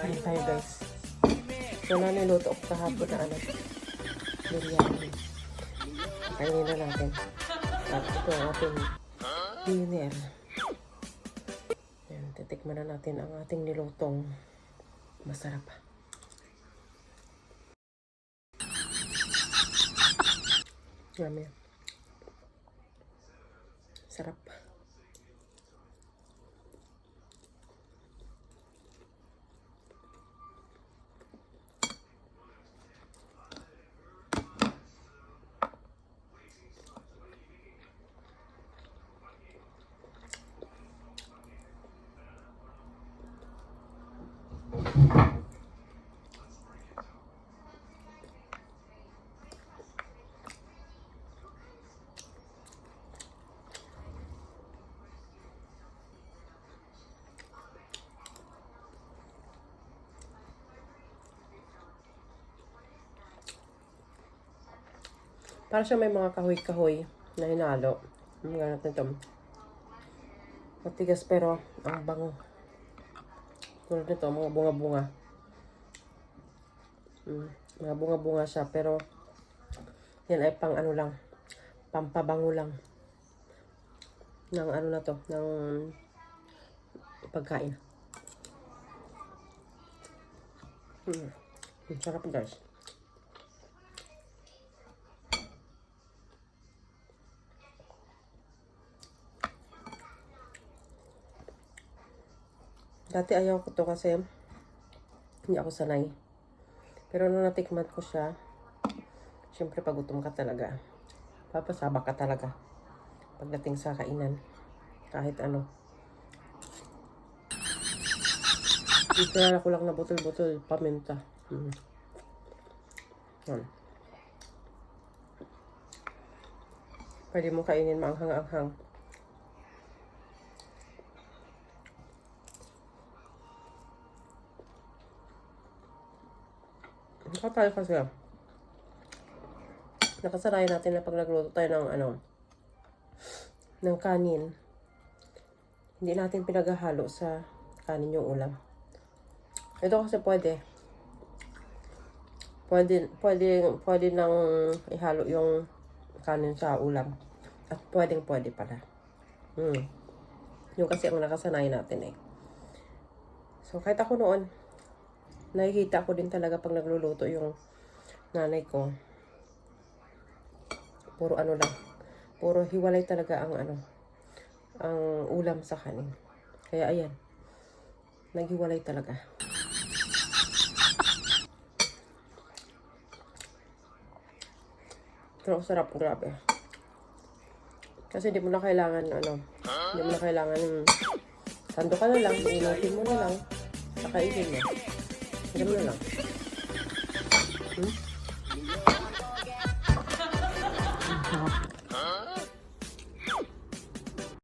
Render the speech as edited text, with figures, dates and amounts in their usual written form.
Ayan tayo guys. So na niluto ko kahapon na biryani. Kainin na natin. At ito ang ating dinner. Ayan, titikman na natin ang ating nilutong masarap. Yummy. Sarap. Para siya may mga kahoy-kahoy na hinalo. Ang ganat nito. Matigas pero ang bango. Tulad nito, mga bunga-bunga. Mga bunga-bunga siya pero yan ay pang ano lang. Pampabango lang. Ng ano na to, ng pagkain. Sarap guys. Dati ayaw ko to kasi hindi ako sanay. Pero nung natikman ko siya, syempre pagutom ka talaga. Papasabak ka talaga. Pagdating sa kainan. Kahit ano. Ikilala ko lang na butol-butol paminta. Yan. Pwede mo kainin maanghang-anghang. Tayo kasi nakasanayan natin na pag nagluto tayo ng kanin, hindi natin pinaghahalo sa kanin yung ulam. Ito kasi pwede nang ihalo yung kanin sa ulam at pwede pala. Yung kasi ang nakasanayan natin eh. So kahit ako noon, nakikita ko din talaga pag nagluluto yung nanay ko. Puro ano lang. Puro hiwalay talaga ang ang ulam sa kanin. Kaya ayan. Naghiwalay talaga. Pero sarap, grabe. Kasi hindi mo na kailangan hindi mo na kailangan sando ka na lang, inutin mo na lang, saka inin mo. Ganun na lang.